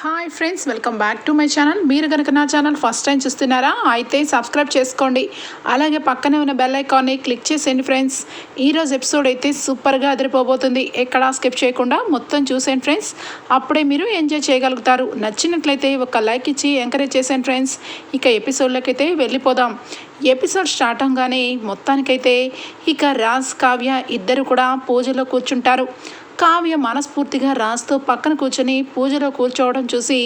Hi friends, welcome back to my channel. మీరు కనుక నా ఛానల్ ఫస్ట్ టైం చూస్తున్నారా అయితే సబ్స్క్రైబ్ చేసుకోండి. అలాగే పక్కనే ఉన్న బెల్ ఐకాన్ని క్లిక్ చేసేయండి ఫ్రెండ్స్. ఈరోజు ఎపిసోడ్ అయితే సూపర్గా అదిరిపోబోతుంది. ఎక్కడా స్కిప్ చేయకుండా మొత్తం చూసేయండి ఫ్రెండ్స్. అప్పుడే మీరు ఎంజాయ్ చేయగలుగుతారు. నచ్చినట్లయితే ఒక లైక్ ఇచ్చి ఎంకరేజ్ చేసేయండి ఫ్రెండ్స్. ఇక ఎపిసోడ్లోకి అయితే వెళ్ళిపోదాం. ఎపిసోడ్ స్టార్ట్ అవగానే మొత్తానికైతే ఇక రాజ్ కావ్య ఇద్దరు కూడా పూజలో కూర్చుంటారు. కావ్య మనస్ఫూర్తిగా రాజ్తో పక్కన కూర్చొని పూజలో కూర్చోవడం చూసి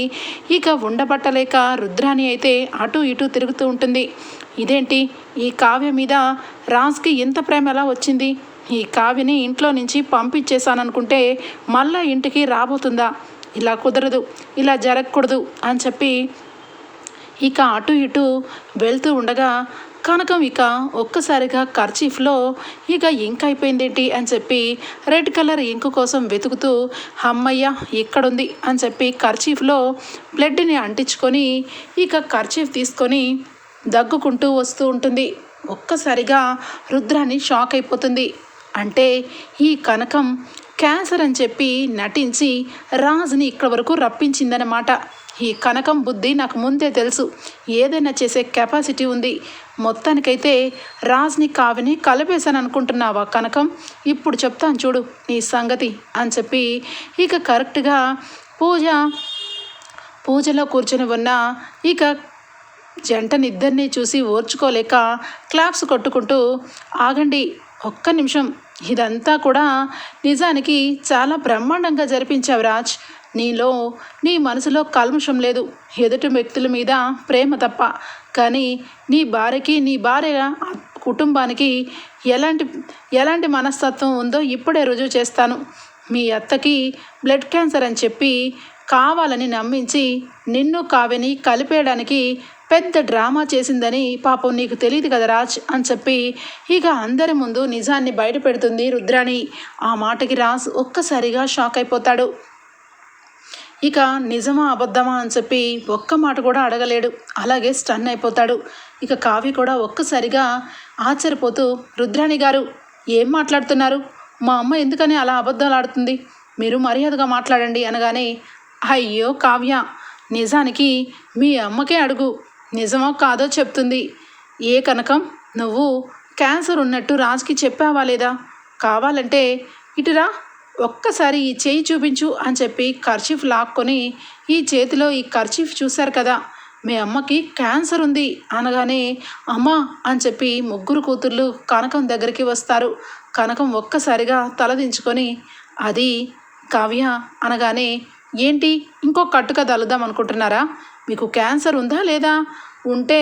ఇక ఉండబట్టలేక రుద్రాని అయితే అటు ఇటు తిరుగుతూ ఉంటుంది. ఇదేంటి, ఈ కావ్య మీద రాజ్కి ఎంత ప్రేమ ఎలా వచ్చింది? ఈ కావ్యని ఇంట్లో నుంచి పంపించేశాననుకుంటే మళ్ళా ఇంటికి రాబోతుందా? ఇలా కుదరదు, ఇలా జరగకూడదు అని చెప్పి ఇక అటు ఇటు వెళ్తూ ఉండగా కనకం ఇక ఒక్కసారిగా కర్చీఫ్లో ఇక ఇంక్ అయిపోయిందేంటి అని చెప్పి రెడ్ కలర్ ఇంకు కోసం వెతుకుతూ అమ్మయ్య ఇక్కడుంది అని చెప్పి కర్చీఫ్లో బ్లడ్ని అంటించుకొని ఇక కర్చీఫ్ తీసుకొని దగ్గుకుంటూ వస్తూ ఉంటుంది. ఒక్కసారిగా రుద్రాని షాక్ అయిపోతుంది. అంటే ఈ కనకం క్యాన్సర్ అని చెప్పి నటించి రాజ్ని ఇక్కడ వరకు రప్పించిందన్నమాట. ఈ కనకం బుద్ధి నాకు ముందే తెలుసు, ఏదైనా చేసే కెపాసిటీ ఉంది. మొత్తానికైతే రాజ్ని కావ్యని కలిపేశాను అనుకుంటున్నావా కనకం? ఇప్పుడు చెప్తాను చూడు నీ సంగతి అని చెప్పి ఇక కరెక్ట్గా పూజలో కూర్చొని ఉన్న ఇక జంటనిద్దరినీ చూసి ఓర్చుకోలేక క్లాప్స్ కొట్టుకుంటూ, ఆగండి ఒక్క నిమిషం, ఇదంతా కూడా నిజానికి చాలా బ్రహ్మాండంగా జరిపించావు రాజ్. నీ మనసులో కల్మషం లేదు, ఎదుటి వ్యక్తుల మీద ప్రేమ తప్ప. కానీ నీ భార్య కుటుంబానికి ఎలాంటి మనస్తత్వం ఉందో ఇప్పుడే రుజువు చేస్తాను. మీ అత్తకి బ్లడ్ క్యాన్సర్ అని చెప్పి కావాలని నమ్మించి నిన్ను కావ్యని కలిపేయడానికి పెద్ద డ్రామా చేసిందని పాపం నీకు తెలియదు కదా రాజ్ అని చెప్పి ఇక అందరి ముందు నిజాన్ని బయట పెడుతుంది రుద్రాణి. ఆ మాటకి రాజ్ ఒక్కసారిగా షాక్ అయిపోతాడు. ఇక నిజమా అబద్ధమా అని చెప్పి ఒక్క మాట కూడా అడగలేడు. అలాగే స్టన్ అయిపోతాడు. ఇక కావ్య కూడా ఒక్కసారిగా ఆశ్చర్యపోతూ, రుద్రాణి గారు ఏం మాట్లాడుతున్నారు? మా అమ్మ ఎందుకని అలా అబద్ధాలు ఆడుతుంది? మీరు మర్యాదగా మాట్లాడండి అనగానే, అయ్యో కావ్య, నిజానికి మీ అమ్మకే అడుగు, నిజమో కాదో చెప్తుంది. ఏ కనకం, నువ్వు క్యాన్సర్ ఉన్నట్టు రాజ్కి చెప్పావా లేదా? కావాలంటే ఇటురా, ఒక్కసారి ఈ చేయి చూపించు అని చెప్పి కర్చీఫ్ లాక్కొని ఈ చేతిలో ఈ కర్చీఫ్ చూశారు కదా, మీ అమ్మకి క్యాన్సర్ ఉంది అనగానే, అమ్మా అని చెప్పి ముగ్గురు కూతుర్లు కనకం దగ్గరికి వస్తారు. కనకం ఒక్కసారిగా తలదించుకొని, అది కావ్య అనగానే, ఏంటి ఇంకో కట్టుక తలుద్దాం అనుకుంటున్నారా? మీకు క్యాన్సర్ ఉందా లేదా? ఉంటే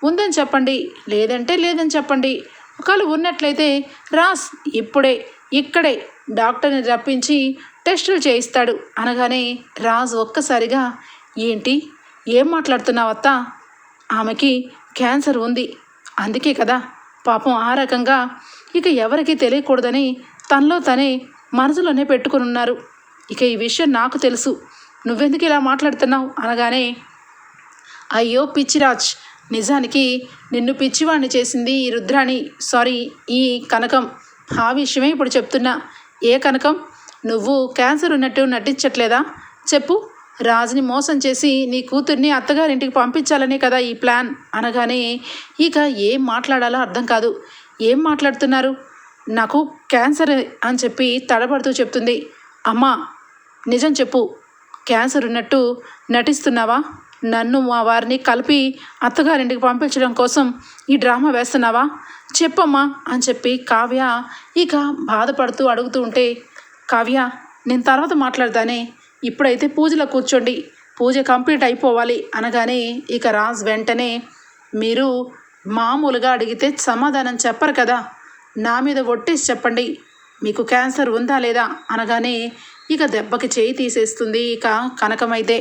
ఉందని చెప్పండి, లేదంటే లేదని చెప్పండి. ఒకవేళ ఉన్నట్లయితే రాస్ ఇక్కడే డాక్టర్ని రప్పించి టెస్టులు చేయిస్తాడు అనగానే రాజ్ ఒక్కసారిగా, ఏంటి ఏం మాట్లాడుతున్నావు అత్త? ఆమెకి క్యాన్సర్ ఉంది, అందుకే కదా పాపం ఆ రకంగా ఇక ఎవరికి తెలియకూడదని తనలో తనే మనసులోనే పెట్టుకుని ఉన్నారు. ఇక ఈ విషయం నాకు తెలుసు, నువ్వెందుకు ఇలా మాట్లాడుతున్నావు అనగానే, అయ్యో పిచ్చిరాజ్, నిజానికి నిన్ను పిచ్చివాణ్ణి చేసింది ఈ రుద్రాణి, ఈ కనకం. ఆ విషయమే ఇప్పుడు చెప్తున్నా. ఏ కనకం, నువ్వు క్యాన్సర్ ఉన్నట్టు నటించట్లేదా? చెప్పు. రాజుని మోసం చేసి నీ కూతుర్ని అత్తగారింటికి పంపించాలనే కదా ఈ ప్లాన్ అనగానే ఇక ఏం మాట్లాడాలో అర్థం కాదు. ఏం మాట్లాడుతున్నారు? నాకు క్యాన్సర్ అని చెప్పి తడబడుతూ చెప్తుంది. అమ్మా నిజం చెప్పు, క్యాన్సర్ ఉన్నట్టు నటిస్తున్నావా? నన్ను మా వారిని కలిపి అత్తగారింటికి పంపించడం కోసం ఈ డ్రామా వేస్తున్నావా? చెప్పమ్మా అని చెప్పి కావ్య ఇక బాధపడుతూ అడుగుతూ ఉంటే, కావ్య నేను తర్వాత మాట్లాడతానే, ఇప్పుడైతే పూజలో కూర్చోండి, పూజ కంప్లీట్ అయిపోవాలి అనగానే ఇక రాజ్ వెంటనే, మీరు మామూలుగా అడిగితే సమాధానం చెప్పరు కదా, నా మీద ఒట్టేసి చెప్పండి, మీకు క్యాన్సర్ ఉందా లేదా అనగానే ఇక దెబ్బకి చేయి తీసేస్తుంది ఇక కనకమైతే.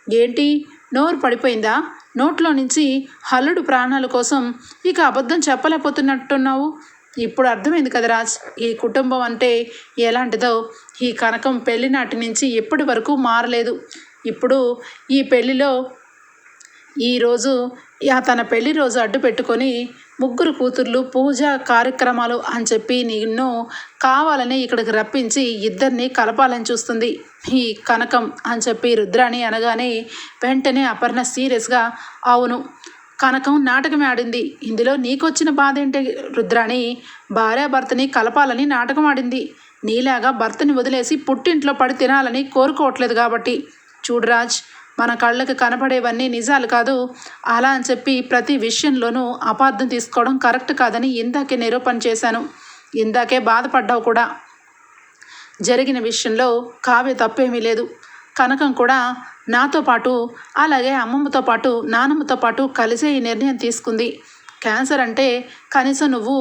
ఏంటి నోరు పడిపోయిందా? నోట్లో నుంచి హల్లుడు ప్రాణాల కోసం ఇక అబద్ధం చెప్పలేకపోతున్నట్టున్నావు. ఇప్పుడు అర్థమైంది కదా రాజ్, ఈ కుటుంబం అంటే ఎలాంటిదో. ఈ కనకం పెళ్లి నాటి నుంచి ఇప్పటి వరకు మారలేదు. ఇప్పుడు ఈ పెళ్లిలో ఈరోజు తన పెళ్లి రోజు అడ్డు పెట్టుకొని ముగ్గురు కూతుర్లు పూజ కార్యక్రమాలు అని చెప్పి నిన్ను కావాలని ఇక్కడికి రప్పించి ఇద్దరిని కలపాలని చూస్తుంది ఈ కనకం అని చెప్పి రుద్రాణి అనగానే వెంటనే అపర్ణ సీరియస్గా అవును కనకం నాటకమే ఆడింది, ఇందులో నీకొచ్చిన బాధ ఏంటి రుద్రాణి? భార్యాభర్తని కలపాలని నాటకం ఆడింది, నీలాగా భర్తని వదిలేసి పుట్టింట్లో పడి తినాలని కోరుకోవట్లేదు కాబట్టి. చూడరాజ్, మన కళ్ళకి కనపడేవన్నీ నిజాలు కాదు, అలా అని చెప్పి ప్రతి విషయంలోనూ అపార్థం తీసుకోవడం కరెక్ట్ కాదని ఇందాకే నిరూపణ చేశాను. ఇందాకే బాధపడ్డావు కూడా. జరిగిన విషయంలో కావ్య తప్పేమీ లేదు. కనకం కూడా నాతో పాటు అలాగే అమ్మమ్మతో పాటు నానమ్మతో పాటు కలిసే ఈ నిర్ణయం తీసుకుంది. క్యాన్సర్ అంటే కనీసం నువ్వు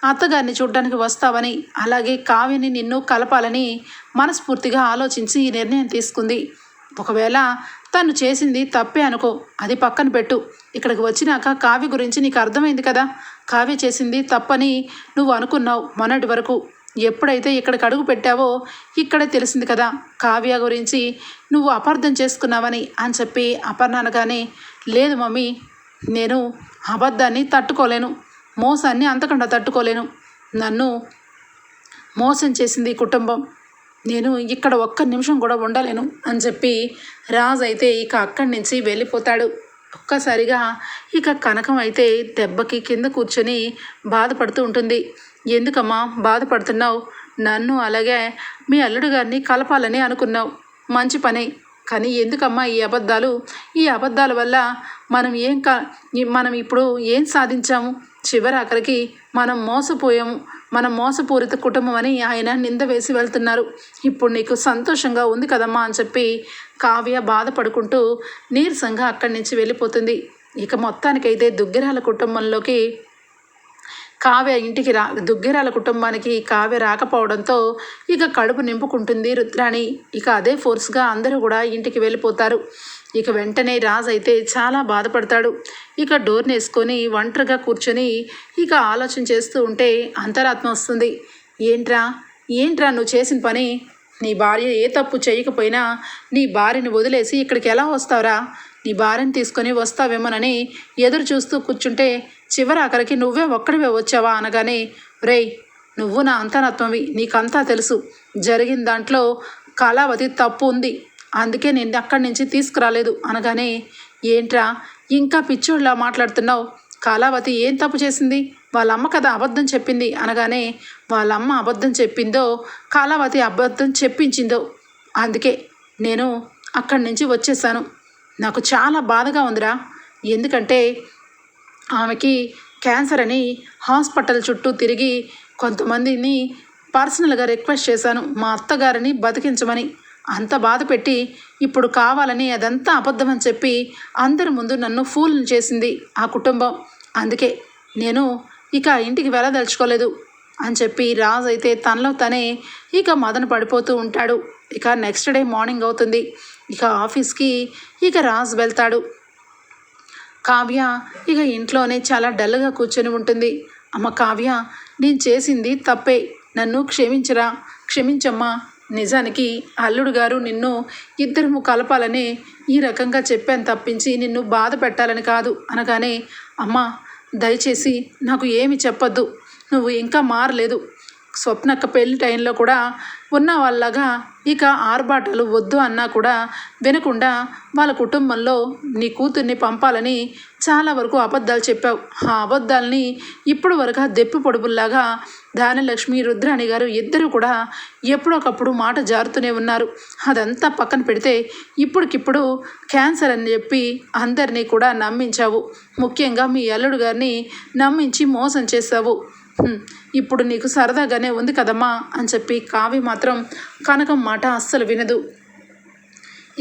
అత్తగారిని చూడడానికి వస్తావని, అలాగే కావ్యని నిన్ను కలపాలని మనస్ఫూర్తిగా ఆలోచించి ఈ నిర్ణయం తీసుకుంది. ఒకవేళ తను చేసింది తప్పే అనుకో, అది పక్కన పెట్టు. ఇక్కడికి వచ్చినాక కావ్య గురించి నీకు అర్థమైంది కదా. కావ్య చేసింది తప్పని నువ్వు అనుకున్నావు మొన్నటి వరకు. ఎప్పుడైతే ఇక్కడికి అడుగు పెట్టావో ఇక్కడే తెలిసింది కదా కావ్య గురించి నువ్వు అపార్థం చేసుకున్నావని అని చెప్పి అపర్ణ అనగానే, లేదు మమ్మీ, నేను అబద్ధాన్ని తట్టుకోలేను, మోసాన్ని అంతకుండా తట్టుకోలేను. నన్ను మోసం చేసింది కుటుంబం, నేను ఇక్కడ ఒక్క నిమిషం కూడా ఉండలేను అని చెప్పి రాజు అయితే ఇక అక్కడి నుంచి వెళ్ళిపోతాడు. ఒక్కసారిగా ఇక కనకం అయితే దెబ్బకి కింద కూర్చొని బాధపడుతూ ఉంటుంది. ఎందుకమ్మా బాధపడుతున్నావు? నన్ను అలాగే మీ అల్లుడు గారిని కలపాలని అనుకున్నావు, మంచి పనే. కానీ ఎందుకమ్మా ఈ అబద్ధాలు? ఈ అబద్ధాల వల్ల మనం ఇప్పుడు ఏం సాధించాము? చివరాఖరికి మనం మోసపోయాము, మనం మోసపూరిత కుటుంబం అని ఆయన నింద వేసి వెళ్తున్నారు. ఇప్పుడు నీకు సంతోషంగా ఉంది కదమ్మా అని చెప్పి కావ్య బాధపడుకుంటూ నీరసంగా అక్కడి నుంచి వెళ్ళిపోతుంది. ఇక మొత్తానికైతే దుగ్గిరాల కుటుంబంలోకి కావ్య ఇంటికి దుగ్గిరాల కుటుంబానికి కావ్య రాకపోవడంతో ఇక కడుపు నింపుకుంటుంది రుద్రాణి. ఇక అదే ఫోర్స్గా అందరూ కూడా ఇంటికి వెళ్ళిపోతారు. ఇక వెంటనే రాజు అయితే చాలా బాధపడతాడు. ఇక డోర్ని వేసుకొని ఒంటరిగా కూర్చొని ఇక ఆలోచన చేస్తూ ఉంటే అంతరాత్మ వస్తుంది. ఏంట్రా నువ్వు చేసిన పని? నీ భార్య ఏ తప్పు చేయకపోయినా నీ భార్యని వదిలేసి ఇక్కడికి ఎలా వస్తావురా? నీ భార్యను తీసుకొని వస్తావేమోనని ఎదురు చూస్తూ కూర్చుంటే చివరాఖరికి నువ్వే ఒక్కడివే వచ్చావా అనగానే, రేయ్, నువ్వు నా అంతరాత్మవి, నీకంతా తెలుసు. జరిగిన దాంట్లో కళావతి తప్పు ఉంది, అందుకే నేను అక్కడి నుంచి తీసుకురాలేదు అనగానే, ఏంట్రా ఇంకా పిచ్చోళ్ళలా మాట్లాడుతున్నావు? కళావతి ఏం తప్పు చేసింది? వాళ్ళమ్మ కదా అబద్ధం చెప్పింది అనగానే, వాళ్ళమ్మ అబద్ధం చెప్పిందో కళావతి అబద్ధం చెప్పించిందో, అందుకే నేను అక్కడి నుంచి వచ్చేసాను. నాకు చాలా బాధగా ఉందిరా, ఎందుకంటే ఆమెకి క్యాన్సర్ అని హాస్పిటల్ చుట్టూ తిరిగి కొంతమందిని పర్సనల్గా రిక్వెస్ట్ చేశాను మా అత్తగారిని బతికించమని. అంత బాధ పెట్టి ఇప్పుడు కావాలని అదంతా అబద్ధమని చెప్పి అందరి ముందు నన్ను ఫూల్ని చేసింది ఆ కుటుంబం. అందుకే నేను ఇక ఇంటికి వెళ్ళదలుచుకోలేదు అని చెప్పి రాజు అయితే తనలో తనే ఇక మదన పడిపోతూ ఉంటాడు. ఇక నెక్స్ట్ డే మార్నింగ్ అవుతుంది. ఇక ఆఫీస్కి ఇక రాజు వెళ్తాడు. కావ్య ఇక ఇంట్లోనే చాలా డల్గా కూర్చొని ఉంటుంది. అమ్మ కావ్య, నేను చేసింది తప్పే, నన్ను క్షమించమ్మా. నిజానికి అల్లుడు గారు నిన్ను ఇద్దరము కలపాలని ఈ రకంగా చెప్పాను తప్పించి నిన్ను బాధ పెట్టాలని కాదు అనగానే, అమ్మ దయచేసి నాకు ఏమి చెప్పొద్దు, నువ్వు ఇంకా మారలేదు. స్వప్నక్క పెళ్లి టైంలో కూడా ఉన్న వాళ్ళగా ఇక ఆర్భాటాలు వద్దు అన్నా కూడా వినకుండా వాళ్ళ కుటుంబంలో నీ కూతుర్ని పంపాలని చాలా వరకు అబద్ధాలు చెప్పావు. ఆ అబద్ధాలని ఇప్పుడు వరకు దెప్పి పొడుపుల్లాగా ధాన్యలక్ష్మి రుద్రాణి గారు ఇద్దరు కూడా ఎప్పుడొకప్పుడు మాట జారుతూనే ఉన్నారు. అదంతా పక్కన పెడితే ఇప్పటికిప్పుడు క్యాన్సర్ అని చెప్పి అందరినీ కూడా నమ్మించావు. ముఖ్యంగా మీ అల్లుడు గారిని నమ్మించి మోసం చేశావు. ఇప్పుడు నీకు సరదాగానే ఉంది కదమ్మా అని చెప్పి కావ్య మాత్రం కనకం మాట అస్సలు వినదు.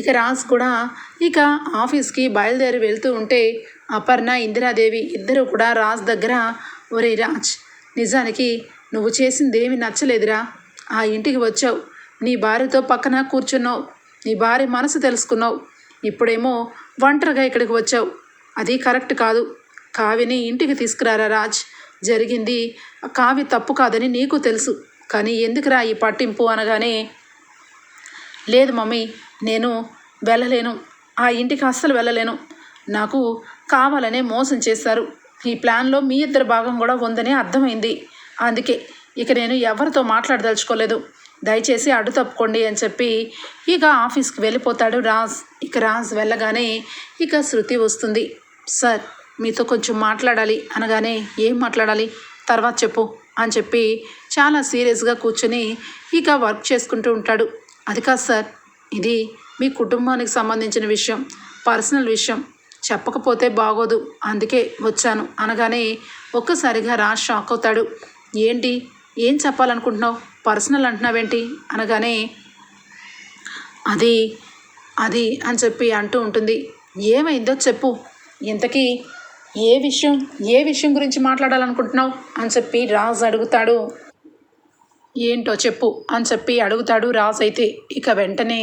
ఇక రాజ్ కూడా ఇక ఆఫీస్కి బయలుదేరి వెళ్తూ ఉంటే అపర్ణ ఇందిరాదేవి ఇద్దరు కూడా రాజ్ దగ్గర, ఒరే రాజ్, నిజానికి నువ్వు చేసిందేమి నచ్చలేదురా. ఆ ఇంటికి వచ్చావు, నీ భార్యతో పక్కన కూర్చున్నావు, నీ భార్య మనసు తెలుసుకున్నావు. ఇప్పుడేమో ఒంటరిగా ఇక్కడికి వచ్చావు, అది కరెక్ట్ కాదు. కావ్యని ఇంటికి తీసుకురారా రాజ్. జరిగింది కావ్య తప్పు కాదని నీకు తెలుసు, కానీ ఎందుకురా ఈ పట్టింపు అనగానే, లేదు మమ్మీ, నేను వెళ్ళలేను, ఆ ఇంటికి అస్సలు వెళ్ళలేను. నాకు కావాలనే మోసం చేశారు. ఈ ప్లాన్లో మీ ఇద్దరి భాగం కూడా ఉందని అర్థమైంది. అందుకే ఇక నేను ఎవరితో మాట్లాడదలుచుకోలేదు. దయచేసి అడ్డు తప్పుకోండి అని చెప్పి ఇక ఆఫీస్కి వెళ్ళిపోతాడు రాజ్. ఇక రాజ్ వెళ్ళగానే ఇక శృతి వస్తుంది. సార్ మీతో కొంచెం మాట్లాడాలి అనగానే ఏం మాట్లాడాలి తర్వాత చెప్పు అని చెప్పి చాలా సీరియస్గా కూర్చొని ఇక వర్క్ చేసుకుంటూ ఉంటాడు. అది కాదు సార్, ఇది మీ కుటుంబానికి సంబంధించిన విషయం, పర్సనల్ విషయం, చెప్పకపోతే బాగోదు, అందుకే వచ్చాను అనగానే ఒక్కసారిగా రాజ్ షాక్ అవుతాడు. ఏంటి, ఏం చెప్పాలనుకుంటున్నావు, పర్సనల్ అంటున్నావేంటి అనగానే అది అది అని చెప్పి అంటూ ఉంటుంది. ఏమైందో చెప్పు, ఇంతకీ ఏ విషయం గురించి మాట్లాడాలనుకుంటున్నావు అని చెప్పి రాజ్ అడుగుతాడు. ఏంటో చెప్పు అని చెప్పి అడుగుతాడు రాజ్. అయితే ఇక వెంటనే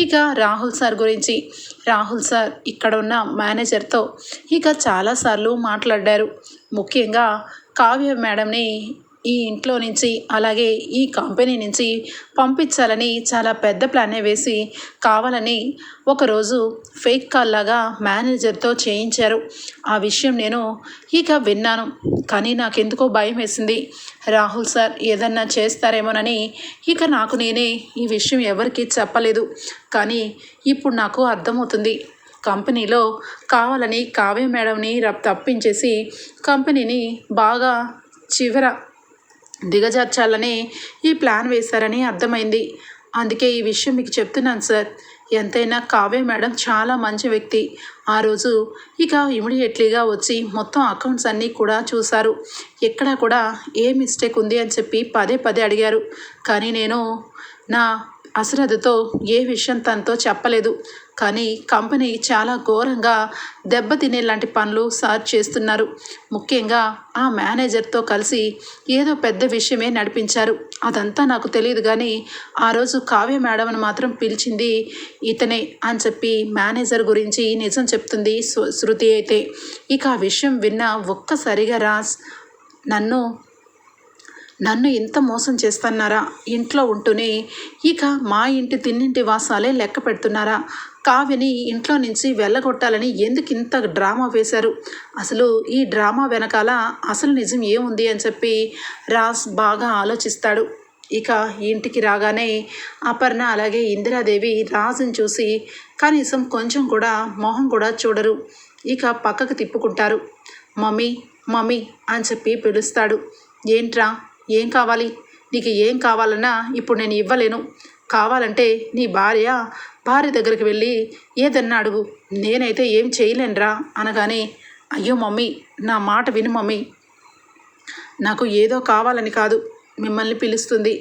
ఇక రాహుల్ సార్ గురించి, రాహుల్ సార్ ఇక్కడ ఉన్న మేనేజర్తో ఇక చాలాసార్లు మాట్లాడారు. ముఖ్యంగా కావ్య మేడంని ఈ ఇంట్లో నుంచి అలాగే ఈ కంపెనీ నుంచి పంపించాలని చాలా పెద్ద ప్లానే వేసి కావాలని ఒకరోజు ఫేక్ కాల్ లాగా మేనేజర్తో చేయించారు. ఆ విషయం నేను ఇక విన్నాను, కానీ నాకెందుకో భయం వేసింది. రాహుల్ సార్ ఏదన్నా చేస్తారేమోనని ఇక నాకు నేనే ఈ విషయం ఎవరికీ చెప్పలేదు. కానీ ఇప్పుడు నాకు అర్థమవుతుంది, కంపెనీలో కావాలని కావ్య మేడంని తప్పించేసి కంపెనీని బాగా చివర దిగజార్చాలని ఈ ప్లాన్ వేశారని అర్థమైంది. అందుకే ఈ విషయం మీకు చెప్తున్నాను సార్. ఎంతైనా కావ్య మేడం చాలా మంచి వ్యక్తి. ఆ రోజు ఇక ఇమీడియట్లీగా వచ్చి మొత్తం అకౌంట్స్ అన్నీ కూడా చూశారు. ఎక్కడా కూడా ఏ మిస్టేక్ ఉంది అని చెప్పి పదే పదే అడిగారు. కానీ నేను నా అశ్రద్ధతో ఏ విషయం తనతో చెప్పలేదు. కానీ కంపెనీ చాలా ఘోరంగా దెబ్బతినే లాంటి పనులు సార్ చేస్తున్నారు. ముఖ్యంగా ఆ మేనేజర్తో కలిసి ఏదో పెద్ద విషయమే నడిపించారు. అదంతా నాకు తెలియదు, కానీ ఆ రోజు కావ్య మేడంని మాత్రం పిలిచింది ఇతనే అని చెప్పి మేనేజర్ గురించి నిజం చెప్తుంది శృతి. అయితే ఇక ఆ విషయం విన్న ఒక్కసారిగా రాజ్, నన్ను ఇంత మోసం చేస్తున్నారా, ఇంట్లో ఉంటూనే ఇక మా ఇంటి తిన్నింటి వాసాలే లెక్క పెడుతున్నారా, కావ్యని ఇంట్లో నుంచి వెళ్ళగొట్టాలని ఎందుకు ఇంత డ్రామా వేశారు, అసలు ఈ డ్రామా వెనకాల అసలు నిజం ఏముంది అని చెప్పి రాజ్ బాగా ఆలోచిస్తాడు. ఇక ఇంటికి రాగానే అపర్ణ అలాగే ఇందిరాదేవి రాజుని చూసి కనీసం కొంచెం కూడా మొహం కూడా చూడరు. ఇక పక్కకు తిప్పుకుంటారు. మమ్మీ మమ్మీ అని చెప్పి పిలుస్తాడు. ఏంట్రా, ఏం కావాలి, నీకు ఏం కావాలన్నా ఇప్పుడు నేను ఇవ్వలేను. కావాలంటే నీ భార్య దగ్గరికి వెళ్ళి ఏదన్నా అడుగు, నేనైతే ఏం చేయలేనురా అనగానే, అయ్యో మమ్మీ నా మాట విను మమ్మీ, నాకు ఏదో కావాలని కాదు మిమ్మల్ని పిలుస్తుంది.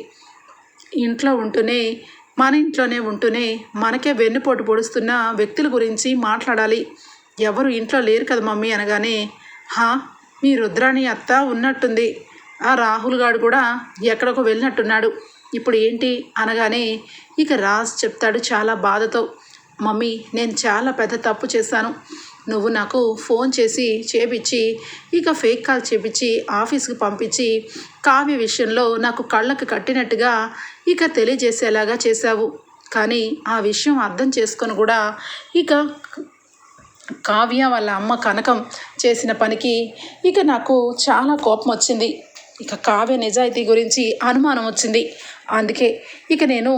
ఇంట్లో ఉంటూనే మన ఇంట్లోనే ఉంటూనే మనకే వెన్నుపోటు పొడుస్తున్న వ్యక్తుల గురించి మాట్లాడాలి. ఎవరు ఇంట్లో లేరు కదా మమ్మీ అనగానే, మీ రుద్రాణి అత్త ఉన్నట్టుంది, ఆ రాహుల్ గాడు కూడా ఎక్కడికో వెళ్ళినట్టున్నాడు, ఇప్పుడు ఏంటి అనగానే ఇక రాజ్ చెప్తాడు చాలా బాధతో, మమ్మీ నేను చాలా పెద్ద తప్పు చేశాను. నువ్వు నాకు ఫోన్ చేపించి ఇక ఫేక్ కాల్ చేపించి ఆఫీస్కి పంపించి కావ్య విషయంలో నాకు కళ్ళకు కట్టినట్టుగా ఇక తెలియజేసేలాగా చేశావు. కానీ ఆ విషయం అర్థం చేసుకొని కూడా ఇక కావ్య వాళ్ళ అమ్మ కనకం చేసిన పనికి ఇక నాకు చాలా కోపం వచ్చింది. ఇక కావ్య నిజాయితీ గురించి అనుమానం వచ్చింది. అందుకే ఇక నేను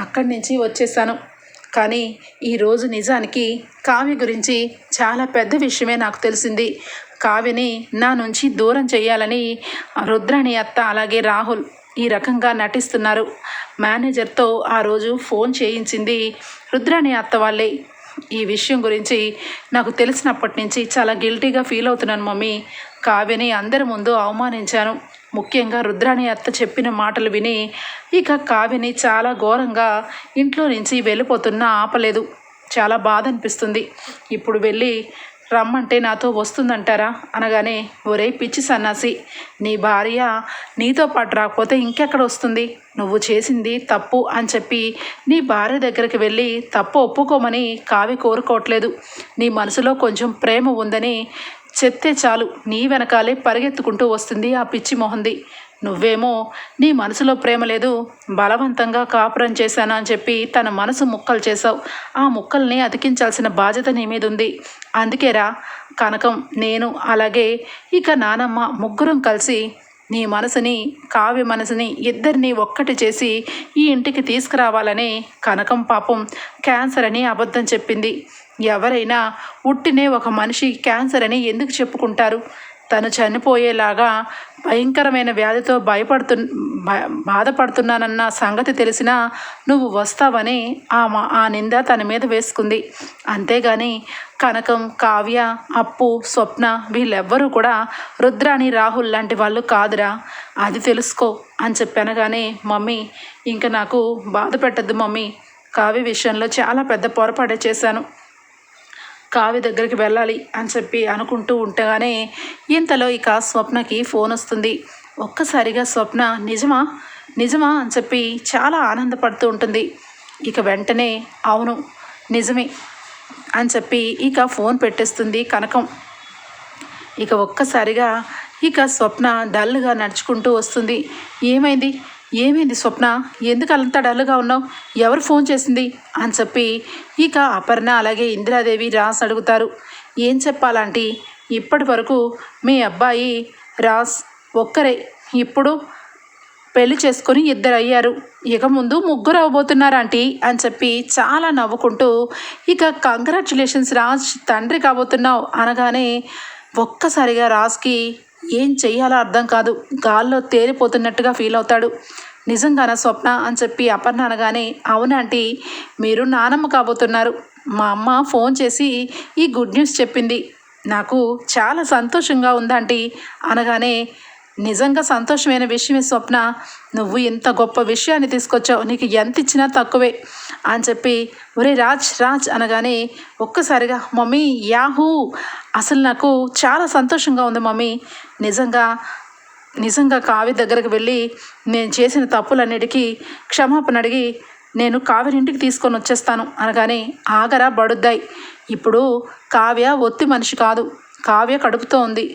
అక్కడి నుంచి వచ్చేసాను. కానీ ఈరోజు నిజానికి కావ్య గురించి చాలా పెద్ద విషయమే నాకు తెలిసింది. కావ్యని నా నుంచి దూరం చేయాలని రుద్రాణి అత్త అలాగే రాహుల్ ఈ రకంగా నటిస్తున్నారు. మేనేజర్తో ఆ రోజు ఫోన్ చేయించింది రుద్రాణి అత్త వాళ్ళే. ఈ విషయం గురించి నాకు తెలిసినప్పటి నుంచి చాలా గిల్టీగా ఫీల్ అవుతున్నాను మమ్మీ. కావ్యని అందరి ముందు అవమానించాను. ముఖ్యంగా రుద్రాణి అత్త చెప్పిన మాటలు విని ఇక కావ్యని చాలా ఘోరంగా ఇంట్లో నుంచి వెళ్ళిపోతున్నా ఆపలేదు. చాలా బాధ అనిపిస్తుంది. ఇప్పుడు వెళ్ళి రమ్మంటే నాతో వస్తుందంటారా అనగానే, ఒరే పిచ్చి సన్నాసి, నీ భార్య నీతో పాటు రాకపోతే ఇంకెక్కడ వస్తుంది, నువ్వు చేసింది తప్పు అని చెప్పి నీ భార్య దగ్గరికి వెళ్ళి తప్పు ఒప్పుకోమని కావ్య కోరుకోవట్లేదు. నీ మనసులో కొంచెం ప్రేమ ఉందని చెప్తే చాలు నీ వెనకాలే పరిగెత్తుకుంటూ వస్తుంది ఆ పిచ్చి మొహంది. నువ్వేమో నీ మనసులో ప్రేమ లేదు, బలవంతంగా కాపురం చేశాను అని చెప్పి తన మనసు ముక్కలు చేశావు. ఆ ముక్కల్ని అతికించాల్సిన బాధ్యత నీ మీద ఉంది. అందుకేరా కనకం, నేను, అలాగే ఇక నానమ్మ ముగ్గురం కలిసి నీ మనసుని, కావ్య మనసుని ఇద్దరిని ఒక్కటి చేసి ఈ ఇంటికి తీసుకురావాలని కనకం పాపం క్యాన్సర్ అని అబద్ధం చెప్పింది. ఎవరైనా ఉట్టినే ఒక మనిషి క్యాన్సర్ అని ఎందుకు చెప్పుకుంటారు? తను చనిపోయేలాగా భయంకరమైన వ్యాధితో బాధపడుతున్నానన్న సంగతి తెలిసినా నువ్వు వస్తావని ఆ నింద తన మీద వేసుకుంది. అంతేగాని కనకం, కావ్య, అప్పు, స్వప్న వీళ్ళెవ్వరూ కూడా రుద్రాణి, రాహుల్ లాంటి వాళ్ళు కాదురా, అది తెలుసుకో అని చెప్పానగానే, మమ్మీ ఇంకా నాకు బాధ పెట్టద్దు మమ్మీ, కావ్య విషయంలో చాలా పెద్ద పొరపాటే చేశాను, కావ్య దగ్గరికి వెళ్ళాలి అని చెప్పి అనుకుంటూ ఉండగానే ఇంతలో ఇక స్వప్నకి ఫోన్ వస్తుంది. ఒక్కసారిగా స్వప్న నిజమా నిజమా అని చెప్పి చాలా ఆనందపడుతూ ఉంటుంది. ఇక వెంటనే అవును నిజమే అని చెప్పి ఇక ఫోన్ పెట్టేస్తుంది కనకం. ఇక ఒక్కసారిగా ఇక స్వప్న డల్గా నడుచుకుంటూ వస్తుంది. ఏమైంది ఏమైంది స్వప్న, ఎందుకు అంత డల్గా ఉన్నావు, ఎవరు ఫోన్ చేసింది అని చెప్పి ఇక అపర్ణ అలాగే ఇందిరాదేవి రాస్ అడుగుతారు. ఏం చెప్పాలంటే ఇప్పటి వరకు మీ అబ్బాయి రాస్ ఒక్కరే, ఇప్పుడు పెళ్లి చేసుకొని ఇద్దరు అయ్యారు, ఇక ముందు ముగ్గురు అవ్వబోతున్నారు ఆంటీ అని చెప్పి చాలా నవ్వుకుంటూ ఇక కంగ్రాచులేషన్స్ రాజ్, తండ్రి కాబోతున్నావు అనగానే ఒక్కసారిగా రాజ్కి ఏం చెయ్యాలో అర్థం కాదు, గాల్లో తేలిపోతున్నట్టుగా ఫీల్ అవుతాడు. నిజంగానా స్వప్న అని చెప్పి అపర్ణ అనగానే అవునంటీ, మీరు నానమ్మ కాబోతున్నారు, మా అమ్మ ఫోన్ చేసి ఈ గుడ్ న్యూస్ చెప్పింది, నాకు చాలా సంతోషంగా ఉందంటీ అనగానే నిజంగా సంతోషమైన విషయమే స్వప్న, నువ్వు ఇంత గొప్ప విషయాన్ని తీసుకొచ్చావు, నీకు ఎంత ఇచ్చినా తక్కువే అని చెప్పి ఒరే రాజ్ రాజ్ అనగానే ఒక్కసారిగా మమ్మీ యాహూ, అసలు నాకు చాలా సంతోషంగా ఉంది మమ్మీ, నిజంగా కావ్య దగ్గరకు వెళ్ళి నేను చేసిన తప్పులన్నిటికీ క్షమాపణ అడిగి నేను కావ్యని ఇంటికి తీసుకొని వచ్చేస్తాను అనగానే ఆగరా బడుద్దాయి, ఇప్పుడు కావ్య ఒత్తి మనిషి కాదు, కావ్య కడుపుతో ఉంది,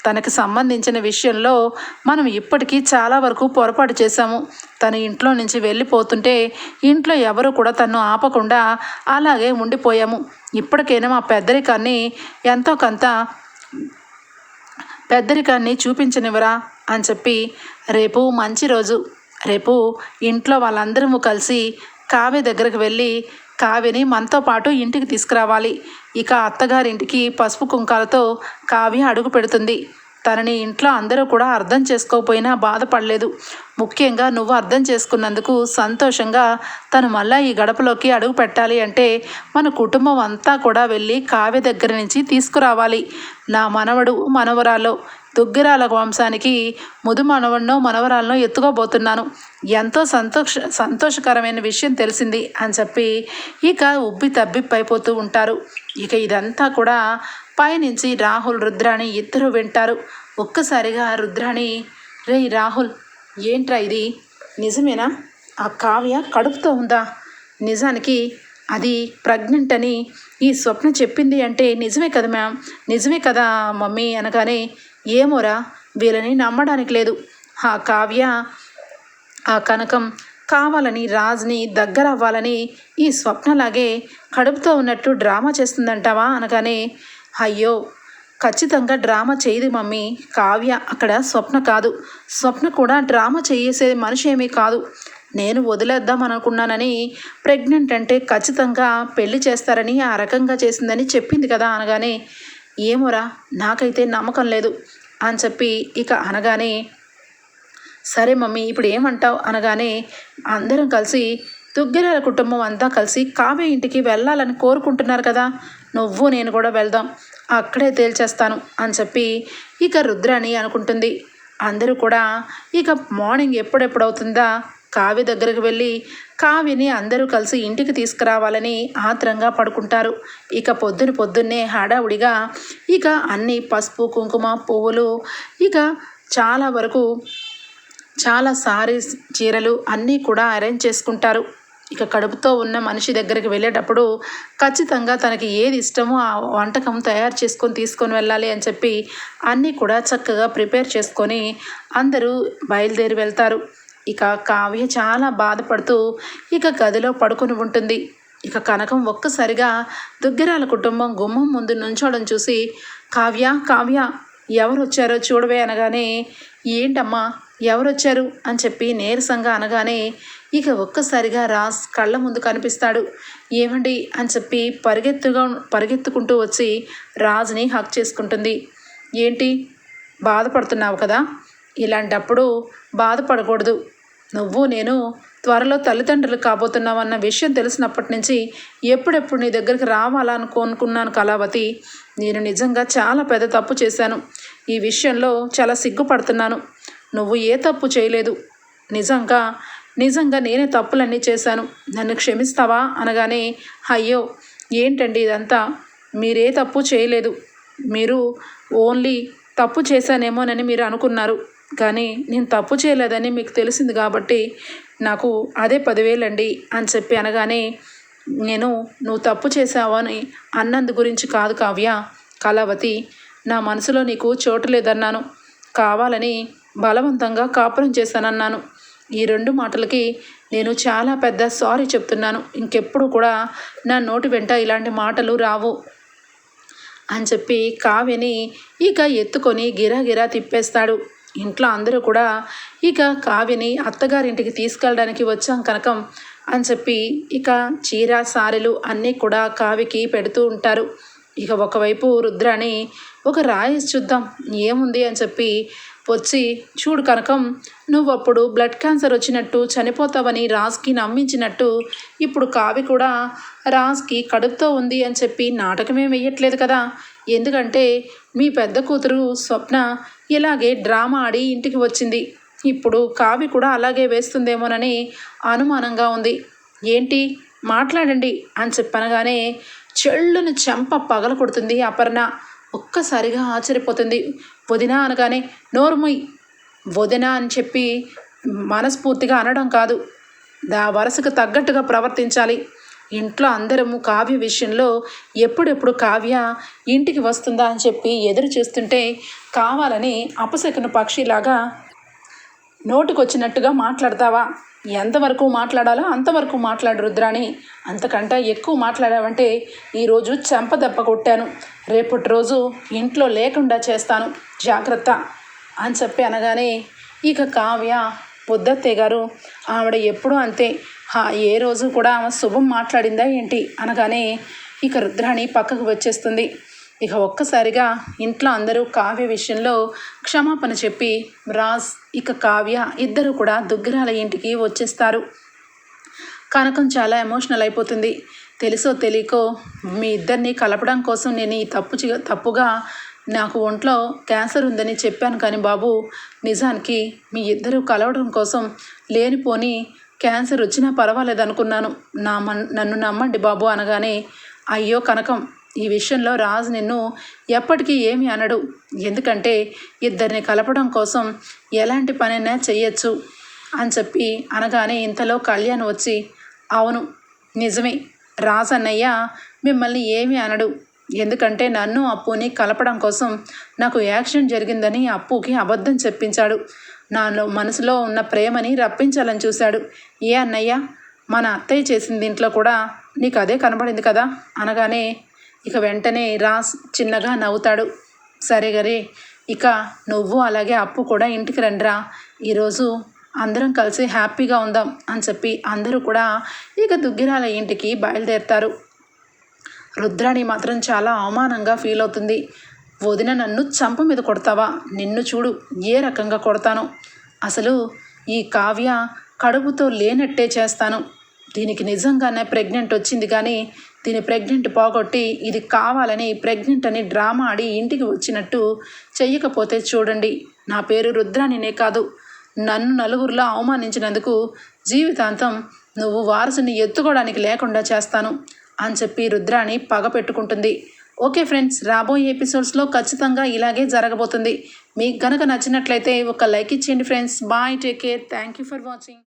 తనకి సంబంధించిన విషయంలో మనం ఇప్పటికీ చాలా వరకు పొరపాటు చేశాము, తన ఇంట్లో నుంచి వెళ్ళిపోతుంటే ఇంట్లో ఎవరు కూడా తను ఆపకుండా అలాగే ఉండిపోయాము, ఇప్పటికైనా మా పెద్దరికాన్ని చూపించనివరా అని చెప్పి రేపు మంచి రోజు, రేపు ఇంట్లో వాళ్ళందరము కలిసి కావ్య దగ్గరకు వెళ్ళి కావ్యని మనతో పాటు ఇంటికి తీసుకురావాలి. ఇక అత్తగారింటికి పసుపు కుంకాలతో కావ్య అడుగు పెడుతుంది. తనని ఇంట్లో అందరూ కూడా అర్థం చేసుకోకపోయినా బాధపడలేదు, ముఖ్యంగా నువ్వు అర్థం చేసుకున్నందుకు సంతోషంగా తను మళ్ళీ ఈ గడపలోకి అడుగు పెట్టాలి అంటే మన కుటుంబం అంతా కూడా వెళ్ళి కావ్య దగ్గర నుంచి తీసుకురావాలి. నా మనవడు మనవరాలో దుగ్గిరాల వంశానికి ముదు మనవడినో మనవరాలను ఎత్తుకోబోతున్నాను, ఎంతో సంతోషకరమైన విషయం తెలిసింది అని చెప్పి ఇక ఉబ్బి తబ్బిప్పైపోతూ ఉంటారు. ఇక ఇదంతా కూడా పైనుంచి రాహుల్, రుద్రాణి ఇద్దరు వింటారు. ఒక్కసారిగా రుద్రాణి, రే రాహుల్ ఏంట్రా ఇది, నిజమేనా ఆ కావ్య కడుపుతో ఉందా, నిజానికి అది ప్రెగ్నెంట్ అని ఈ స్వప్న చెప్పింది అంటే నిజమే కదా మ్యామ్, నిజమే కదా మమ్మీ అనగానే ఏమోరా వీళ్ళని నమ్మడానికి లేదు, ఆ కావ్య ఆ కనకం కావాలని రాజ్ని దగ్గర అవ్వాలని ఈ స్వప్నలాగే కడుపుతో ఉన్నట్టు డ్రామా చేస్తుందంటావా అనగానే అయ్యో ఖచ్చితంగా డ్రామా చేయదు మమ్మీ, కావ్య అక్కడ స్వప్న కాదు, స్వప్న కూడా డ్రామా చేసే మనిషి ఏమీ కాదు, నేను వదిలేద్దాం అనుకున్నానని ప్రెగ్నెంట్ అంటే ఖచ్చితంగా పెళ్లి చేస్తారని ఆ రకంగా చేసిందని చెప్పింది కదా అనగానే ఏమోరా నాకైతే నమ్మకం లేదు అని చెప్పి ఇక అనగానే సరే మమ్మీ ఇప్పుడు ఏమంటావు అనగానే అందరం కలిసి దుగ్గిరాల కుటుంబం అంతా కలిసి కావ్య ఇంటికి వెళ్ళాలని కోరుకుంటున్నారు కదా, నువ్వు నేను కూడా వెళ్దాం, అక్కడే తేల్చేస్తాను అని చెప్పి ఇక రుద్రాణి అనుకుంటుంది. అందరూ కూడా ఇక మార్నింగ్ ఎప్పుడెప్పుడవుతుందా కావ్య దగ్గరకు వెళ్ళి కావ్యని అందరూ కలిసి ఇంటికి తీసుకురావాలని ఆత్రంగా పడుకుంటారు. ఇక పొద్దున్నే హడావుడిగా ఇక అన్ని పసుపు కుంకుమ పువ్వులు ఇక చాలా వరకు చాలా సారీస్ చీరలు అన్నీ కూడా అరేంజ్ చేసుకుంటారు. ఇక కడుపుతో ఉన్న మనిషి దగ్గరికి వెళ్ళేటప్పుడు ఖచ్చితంగా తనకి ఏది ఇష్టమో ఆ వంటకం తయారు చేసుకొని తీసుకొని వెళ్ళాలి అని చెప్పి అన్నీ కూడా చక్కగా ప్రిపేర్ చేసుకొని అందరూ బయలుదేరి వెళ్తారు. ఇక కావ్య చాలా బాధపడుతూ ఇక గదిలో పడుకొని ఉంటుంది. ఇక కనకం ఒక్కసారిగా దుగ్గిరాల కుటుంబం గుమ్మం ముందు నుంచోడం చూసి కావ్య కావ్య ఎవరు వచ్చారో చూడవే అనగానే ఏంటమ్మా ఎవరొచ్చారు అని చెప్పి నీరసంగా అనగానే ఇక ఒక్కసారిగా రాజ్ కళ్ళ ముందు కనిపిస్తాడు. ఏమండి అని చెప్పి పరిగెత్తుకుంటూ వచ్చి రాజ్ని హక్ చేసుకుంటుంది. ఏంటి బాధపడుతున్నావు కదా, ఇలాంటప్పుడు బాధపడకూడదు. నువ్వు నేను త్వరలో తల్లిదండ్రులు కాబోతున్నావన్న విషయం తెలిసినప్పటి నుంచి ఎప్పుడెప్పుడు నీ దగ్గరికి రావాలనుకున్నాను కళావతి. నేను నిజంగా చాలా పెద్ద తప్పు చేశాను. ఈ విషయంలో చాలా సిగ్గుపడుతున్నాను. నువ్వు ఏ తప్పు చేయలేదు. నిజంగా నేనే తప్పులన్నీ చేశాను. నన్ను క్షమిస్తావా అనగానే అయ్యో ఏంటండి ఇదంతా, మీరే తప్పు చేయలేదు. మీరు ఓన్లీ తప్పు చేశానేమోనని మీరు అనుకున్నారు. కానీ నేను తప్పు చేయలేదని మీకు తెలిసింది కాబట్టి నాకు అదే 10,000 అండి అని చెప్పి అనగానే నువ్వు తప్పు చేసావని అన్నందు గురించి కాదు కావ్య, కళావతి, నా మనసులో నీకు చోటు లేదన్నాను. కావాలని బలవంతంగా కాపురం చేశానన్నాను. ఈ 2 మాటలకి నేను చాలా పెద్ద సారీ చెప్తున్నాను. ఇంకెప్పుడు కూడా నా నోటి వెంట ఇలాంటి మాటలు రావు అని చెప్పి కావ్యని ఇక ఎత్తుకొని గిరాగిరా తిప్పేస్తాడు. ఇంట్లో అందరూ కూడా ఇక కావ్యని అత్తగారింటికి తీసుకెళ్ళడానికి వచ్చాం కనకం అని చెప్పి ఇక చీర సారెలు అన్నీ కూడా కావ్యకి పెడుతూ ఉంటారు. ఇక ఒకవైపు రుద్రాని ఒక రాయేసి చూద్దాం ఏముంది అని చెప్పి వచ్చి చూడు కనకం, నువ్వు అప్పుడు బ్లడ్ క్యాన్సర్ వచ్చినట్టు చనిపోతావని రాజ్కి నమ్మించినట్టు ఇప్పుడు కావ్య కూడా రాజ్కి కడుపుతో ఉంది అని చెప్పి నాటకమే వేయట్లేదు కదా. ఎందుకంటే మీ పెద్ద కూతురు స్వప్న ఇలాగే డ్రామా ఆడి ఇంటికి వచ్చింది. ఇప్పుడు కావ్య కూడా అలాగే వేస్తుందేమోనని అనుమానంగా ఉంది. ఏంటి మాట్లాడండి అని చెప్పనగానే చెళ్ళును చెంప పగల కొడుతుంది అపర్ణ. ఒక్కసారిగా ఆశ్చర్యపోతుంది. వదిన అనగానే నోరుమొయ్, వదిన అని చెప్పి మనస్ఫూర్తిగా అనడం కాదు, వరుసకు తగ్గట్టుగా ప్రవర్తించాలి. ఇంట్లో అందరము కావ్య విషయంలో ఎప్పుడెప్పుడు కావ్య ఇంటికి వస్తుందా అని చెప్పి ఎదురు చూస్తుంటే కావాలని అపశకున పక్షిలాగా నోటికొచ్చినట్టుగా మాట్లాడతావా? ఎంతవరకు మాట్లాడాలో అంతవరకు మాట్లాడు రుద్రాని. అంతకంటే ఎక్కువ మాట్లాడావంటే ఈరోజు చెంప దెబ్బ కొట్టాను. రేపటి రోజు ఇంట్లో లేకుండా చేస్తాను, జాగ్రత్త అని చెప్పి అనగానే ఇక కావ్య పొద్దత్తయ్య గారు ఆవిడ ఎప్పుడూ అంతే, ఏ రోజు కూడా ఆమె శుభం మాట్లాడిందా ఏంటి అనగానే ఇక రుద్రాణి పక్కకు వచ్చేస్తుంది. ఇక ఒక్కసారిగా ఇంట్లో అందరూ కావ్య విషయంలో క్షమాపణ చెప్పి రాజ్ ఇక కావ్య ఇద్దరు కూడా దుగ్గిరాల ఇంటికి వచ్చేస్తారు. కనకం చాలా ఎమోషనల్ అయిపోతుంది. తెలుసో తెలియకో మీ ఇద్దరిని కలపడం కోసం నేను ఈ తప్పుగా నాకు ఒంట్లో క్యాన్సర్ ఉందని చెప్పాను. కానీ బాబు, నిజానికి మీ ఇద్దరు కలవడం కోసం లేనిపోని క్యాన్సర్ వచ్చినా పర్వాలేదు అనుకున్నాను. నన్ను నమ్మండి బాబు అనగానే అయ్యో కనకం, ఈ విషయంలో రాజు నిన్ను ఎప్పటికీ ఏమీ అనడు. ఎందుకంటే ఇద్దరిని కలపడం కోసం ఎలాంటి పనైనా చెయ్యొచ్చు అని చెప్పి అనగానే ఇంతలో కళ్యాణ్ వచ్చి అవును నిజమే, రాజు అన్నయ్య మిమ్మల్ని ఏమీ అనడు. ఎందుకంటే నన్ను అప్పుని కలపడం కోసం నాకు యాక్సిడెంట్ జరిగిందని అప్పుకి అబద్ధం చెప్పించాడు. నాలో మనసులో ఉన్న ప్రేమని రప్పించాలని చూశాడు. ఏ అన్నయ్య, మన అత్తయ్య చేసిన దీంట్లో కూడా నీకు అదే కనబడింది కదా అనగానే ఇక వెంటనే రాజ్ చిన్నగా నవ్వుతాడు. సరే గరే, ఇక నువ్వు అలాగే అప్పు కూడా ఇంటికి రండిరా, ఈరోజు అందరం కలిసి హ్యాపీగా ఉందాం అని చెప్పి అందరూ కూడా ఇక దుగ్గిరాల ఇంటికి బయలుదేరుతారు. రుద్రాణి మాత్రం చాలా అవమానంగా ఫీల్ అవుతుంది. వదిన నన్ను చంప మీద కొడతావా? నిన్ను చూడు ఏ రకంగా కొడతాను. అసలు ఈ కావ్య కడుపుతో లేనట్టే చేస్తాను. దీనికి నిజంగానే ప్రెగ్నెంట్ వచ్చింది, కానీ దీని ప్రెగ్నెంట్ పోగొట్టి ఇది కావాలని ప్రెగ్నెంట్ అని డ్రామా ఆడి ఇంటికి వచ్చినట్టు చెయ్యకపోతే చూడండి, నా పేరు రుద్రాణినే కాదు, నన్ను నలుగురిలో అవమానించినందుకు జీవితాంతం నువ్వు వారసుని ఎత్తుకోవడానికి లేకుండా చేస్తాను అని చెప్పి రుద్రాణి పగ పెట్టుకుంటుంది. ఓకే ఫ్రెండ్స్, రాబోయే ఎపిసోడ్స్లో ఖచ్చితంగా ఇలాగే జరగబోతుంది. మీకు గనక నచ్చినట్లయితే ఒక లైక్ ఇచ్చేయండి friends. Bye, take care, thank you for watching.